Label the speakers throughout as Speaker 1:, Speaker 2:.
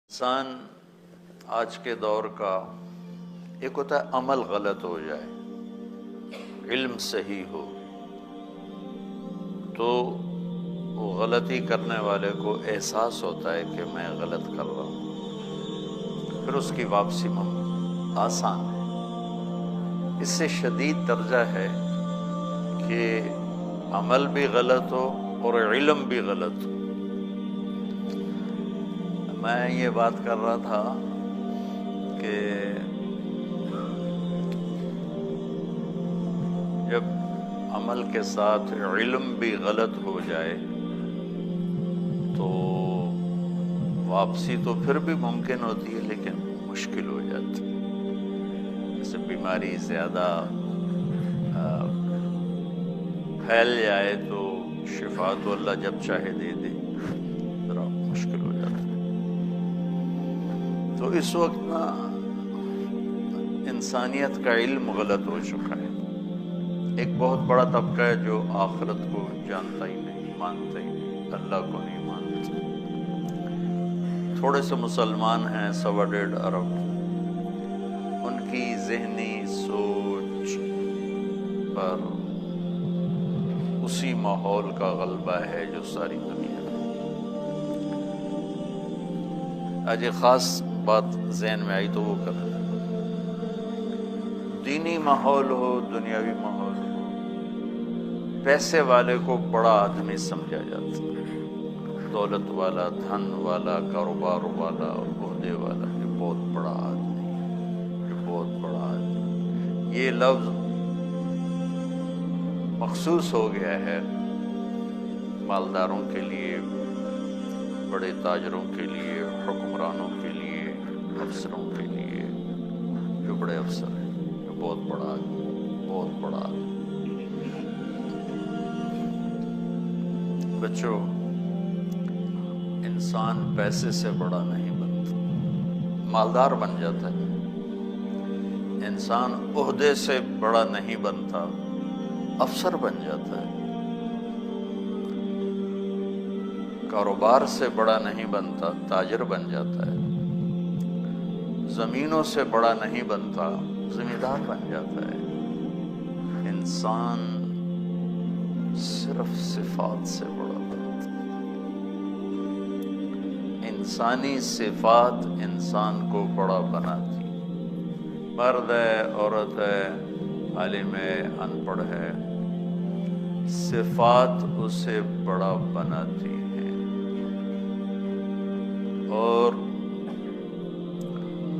Speaker 1: انسان آج کے دور کا ایک ہوتا ہے عمل غلط ہو جائے، علم صحیح ہو تو وہ غلطی کرنے والے کو احساس ہوتا ہے کہ میں غلط کر رہا ہوں، پھر اس کی واپسی آسان ہے۔ اس سے شدید درجہ ہے کہ عمل بھی غلط ہو اور علم بھی غلط ہو۔ میں یہ بات کر رہا تھا کہ جب عمل کے ساتھ علم بھی غلط ہو جائے تو واپسی تو پھر بھی ممکن ہوتی ہے لیکن مشکل ہو جاتی ہے۔ جیسے بیماری زیادہ پھیل جائے تو شفا تو اللہ جب چاہے دے دے، ذرا مشکل ہو جاتا ہے۔ تو اس وقت نا انسانیت کا علم غلط ہو چکا ہے۔ ایک بہت بڑا طبقہ ہے جو آخرت کو جانتا ہی نہیں، مانتا ہی نہیں، اللہ کو نہیں مانتا۔ تھوڑے سے مسلمان ہیں 1.25 ارب، ان کی ذہنی سوچ پر اسی ماحول کا غلبہ ہے جو ساری دنیا میں۔ آج ایک خاص بات ذہن میں آئی تو وہ کر، دینی ماحول ہو، دنیاوی ماحول ہو، پیسے والے کو بڑا آدمی سمجھا جاتا ہے، دولت والا، دھن والا، کاروبار والا، عہدے والا، یہ بہت بڑا آدمی، یہ بہت بڑا آدمی۔ یہ لفظ مخصوص ہو گیا ہے مالداروں کے لیے، بڑے تاجروں کے لیے، حکمرانوں کے لیے، افسروں کے لیے، جو بڑے افسر ہیں، جو بہت بڑا آدمی، بہت بڑا آدمی۔ بچوں، انسان پیسے سے بڑا نہیں بنتا، مالدار بن جاتا ہے۔ انسان عہدے سے بڑا نہیں بنتا، افسر بن جاتا ہے۔ کاروبار سے بڑا نہیں بنتا، تاجر بن جاتا ہے۔ زمینوں سے بڑا نہیں بنتا، زمیندار بن جاتا ہے۔ انسان صرف صفات سے بڑا بنتا ہے۔ انسانی صفات انسان کو بڑا بناتی، مرد ہے، عورت ہے، عالم ہے، ان پڑھ ہے، صفات اسے بڑا بناتی ہیں اور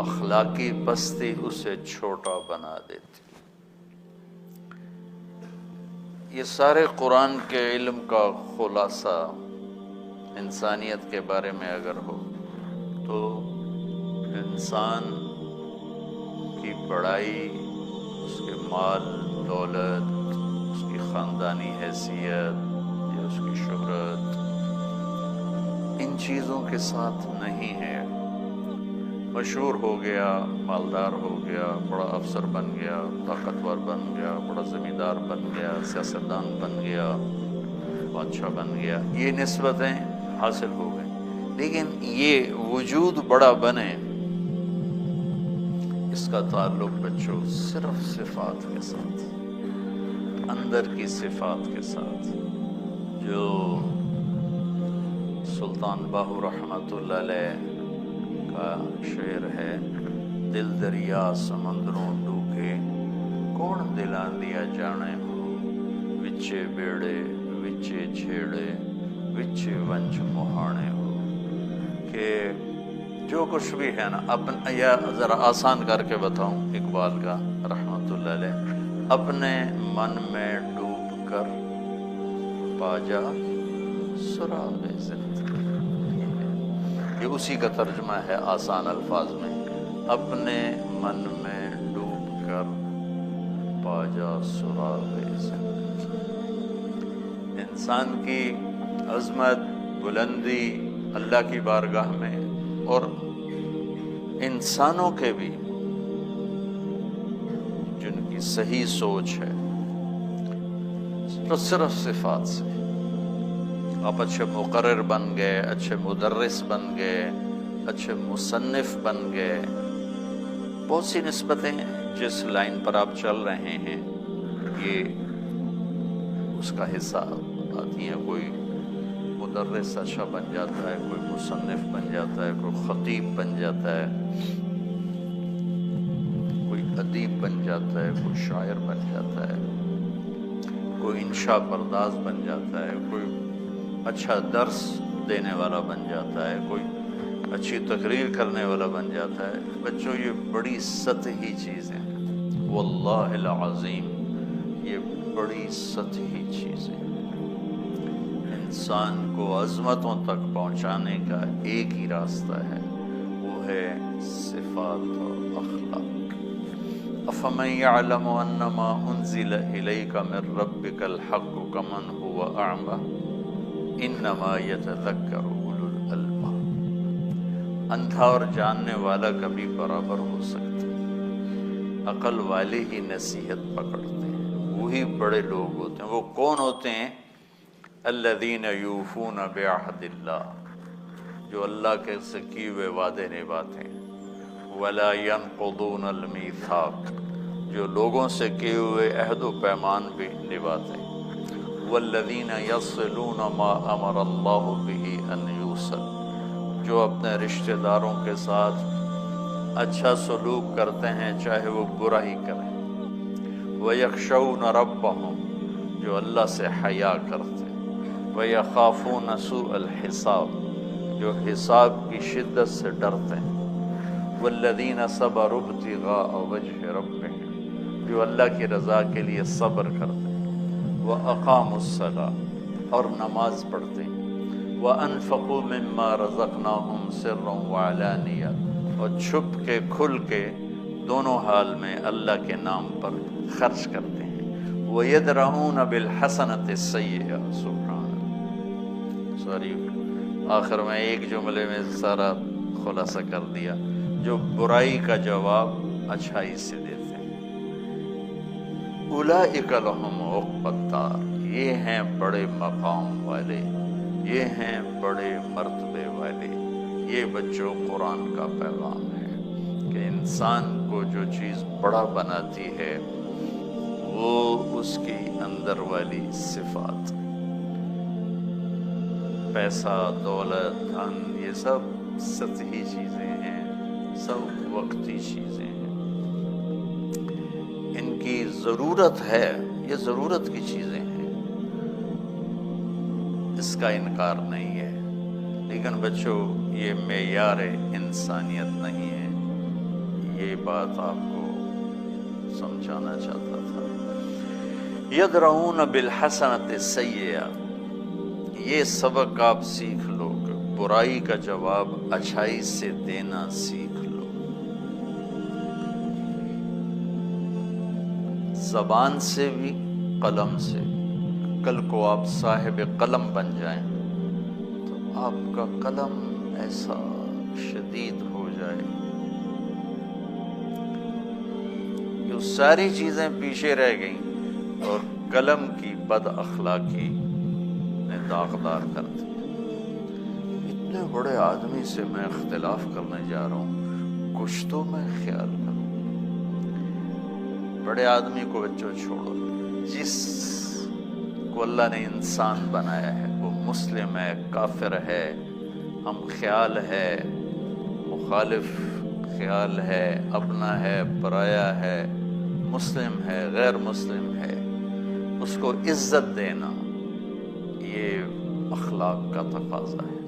Speaker 1: اخلاقی پستی اسے چھوٹا بنا دیتی۔ یہ سارے قرآن کے علم کا خلاصہ انسانیت کے بارے میں اگر ہو تو انسان کی بڑائی، اس کے مال دولت، اس کی خاندانی حیثیت یا اس کی شہرت، ان چیزوں کے ساتھ نہیں ہے۔ مشہور ہو گیا، مالدار ہو گیا، بڑا افسر بن گیا، طاقتور بن گیا، بڑا زمیندار بن گیا، سیاستدان بن گیا، بادشاہ بن گیا، یہ نسبتیں حاصل ہو گئیں، لیکن یہ وجود بڑا بنے، اس کا تعلق بچوں صرف صفات کے ساتھ، اندر کی صفات کے ساتھ۔ جو سلطان باہو رحمۃ اللہ علیہ کا شعر ہے، دل دریا سمندروں ڈوبے، کون دلاں دیا جانے ہو، وچے بیڑے وچے چھیڑے، وچے ونچ مہانے ہو۔ کہ جو کچھ بھی ہے نا، یا ذرا آسان کر کے بتاؤں اقبال کا رحمۃ اللہ علیہ، اپنے من میں ڈوب کر پا جا سراغ زندگی۔ یہ اسی کا ترجمہ ہے آسان الفاظ میں، اپنے من میں ڈوب کر پا جا سراغ زندگی۔ انسان کی عظمت، بلندی اللہ کی بارگاہ میں، اور انسانوں کے بھی جن کی صحیح سوچ ہے، صرف صفات سے۔ آپ اچھے مقرر بن گئے، اچھے مدرس بن گئے، اچھے مصنف بن گئے، بہت سی نسبتیں جس لائن پر آپ چل رہے ہیں یہ اس کا حصہ آتی ہیں۔ کوئی مدرس اچھا بن جاتا ہے، کوئی مصنف بن جاتا ہے، کوئی خطیب بن جاتا ہے، کوئی ادیب بن جاتا ہے، کوئی شاعر بن جاتا ہے، کوئی انشاء پرداز بن جاتا ہے، کوئی اچھا درس دینے والا بن جاتا ہے، کوئی اچھی تقریر کرنے والا بن جاتا ہے۔ بچوں یہ بڑی سطحی چیزیں ہیں، واللہ العظیم یہ بڑی سطحی چیزیں ہیں۔ انسان کو عظمتوں تک پہنچانے کا ایک ہی راستہ ہے، وہ ہے صفات اور اخلاق۔ افمن یعلم انما انزل الیک من ربک الحق کمن هو اعمی انما یتذکر اولو الالباب۔ اندھا اور جاننے والا کبھی برابر ہو سکتا ہے، عقل والے ہی نصیحت پکڑتے ہیں، وہی بڑے لوگ ہوتے ہیں۔ وہ کون ہوتے ہیں؟ الذین یوفون بعہد اللہ، جو اللہ کے سے کیے ہوئے وعدے نبھاتے ہیں، ولا ينقضون المیثاق، جو لوگوں سے کیے ہوئے عہد و پیمان بھی نبھاتے ہیں، والذین یصلون ما امر اللہ بہ ان یوصل، جو اپنے رشتہ داروں کے ساتھ اچھا سلوک کرتے ہیں چاہے وہ برا ہی کریں، وَيَخْشَوْنَ رَبَّهُمْ، جو اللہ سے حیا کرتے ہیں، وَيَخَافُونَ سُوءَ الْحِسَابِ، جو حساب کی شدت سے ڈرتے ہیں، وَالَّذِينَ صَبَرُوا ابْتِغَاءَ وَجْهِ رَبِّهِمْ، جو اللہ کی رضا کے لیے صبر کرتے ہیں، وَأَقَامُوا الصَّلَاةَ، اور نماز پڑھتے ہیں، وَأَنفَقُوا مِمَّا رَزَقْنَاهُمْ سِرًّا وَعَلَانِيَةً، اور چھپ کے کھل کے دونوں حال میں اللہ کے نام پر خرچ کرتے ہیں، وَيَدْرَؤُونَ بِالْحَسَنَةِ السَّيِّئَةَ، سبحان اللہ، سوری آخر میں ایک جملے میں سارا خلاصہ کر دیا، جو برائی کا جواب اچھائی سے دیتے ہیں، اولئک لہم عقبی الدار، یہ ہیں بڑے مقام والے، یہ ہیں بڑے مرتبے والے۔ یہ بچوں قرآن کا پیغام ہے کہ انسان کو جو چیز بڑا بناتی ہے وہ اس کی اندر والی صفات، پیسہ، دولت، دھن، یہ سب سطحی چیزیں ہیں، سب وقتی چیزیں ہیں، ان کی ضرورت ہے، یہ ضرورت کی چیزیں ہیں، اس کا انکار نہیں ہے، لیکن بچوں یہ معیار انسانیت نہیں ہے۔ یہ بات آپ کو سمجھانا چاہتا تھا۔ یدرؤون بالحسنۃ السیئہ، یہ سبق آپ سیکھ لو کہ برائی کا جواب اچھائی سے دینا سیکھ لو۔ زبان سے بھی، قلم سے۔ کل کو آپ صاحب قلم بن جائیں تو آپ کا قلم ایسا شدید ہو جائے کہ ساری چیزیں پیچھے رہ گئیں اور قلم کی بد اخلاقی نے داغدار کر دی۔ اتنے بڑے آدمی سے میں اختلاف کرنے جا رہا ہوں، کچھ تو میں خیال کروں۔ بڑے آدمی کو بچوں چھوڑو، جس کو اللہ نے انسان بنایا ہے وہ مسلم ہے، کافر ہے، ہم خیال ہے، مخالف خیال ہے، اپنا ہے، پرایا ہے، مسلم ہے، غیر مسلم ہے، اس کو عزت دینا یہ اخلاق کا تقاضا ہے۔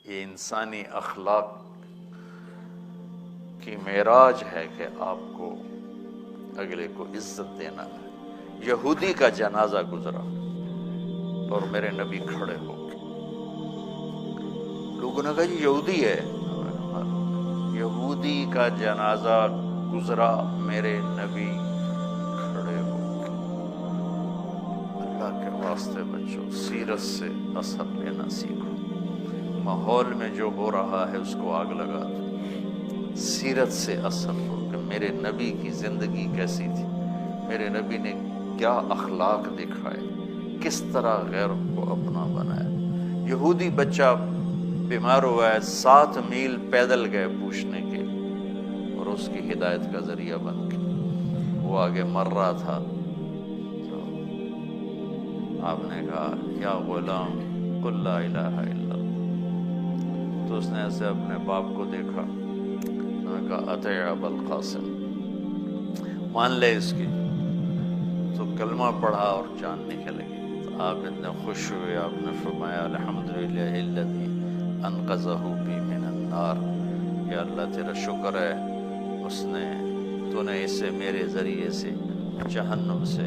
Speaker 1: یہ انسانی اخلاق کی معراج ہے کہ آپ کو اگلے کو عزت دینا ہے۔ یہودی کا جنازہ گزرا اور میرے نبی کھڑے ہو گئے، لوگوں نے کہا جی یہودی ہے، یہودی کا جنازہ گزرا، میرے نبی کھڑے ہو گئے۔ اللہ کے واسطے بچوں سیرت سے اثر لینا سیکھو۔ ماحول میں جو ہو رہا ہے اس کو آگ لگا دو، سیرت سے اثر لو کہ میرے نبی کی زندگی کیسی تھی، میرے نبی نے کیا اخلاق دکھائے، کس طرح غیر کو اپنا بنایا۔ یہودی بچہ بیمار ہوا ہے، 7 میل پیدل گئے پوچھنے کے لیے، اور اس کی ہدایت کا ذریعہ بن کے وہ آگے مر رہا تھا. تو آپ نے کہا یا غلام قل لا الہ الا اللہ. تو اس نے ایسے اپنے باپ کو دیکھا، انہوں نے کہا اطع ابا القاسم، مان لے اس کی. تو کلمہ پڑھا اور جان نکل گئی. تو آپ اتنے خوش ہوئے، آپ نے فرمایا الحمدللہ الذی انقذہ بی من النار، یا اللہ تیرا شکر ہے، تو نے اسے میرے ذریعے سے جہنم سے